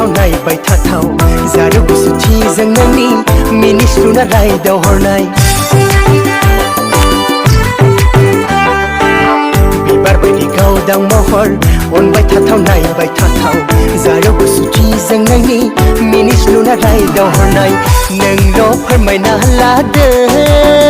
थाथाव नायबाय थाथाव जारो गुसुथिजों नोंनि मिनि सुना रायदाव हरनाय बिबार बायदि गावदां महर अनबाय थाथाव नायबाय थाथाव जारो गुसुथिजों नोंनि मिनि सुना रायदाव हरनाय नोंल' फोरमायना लादो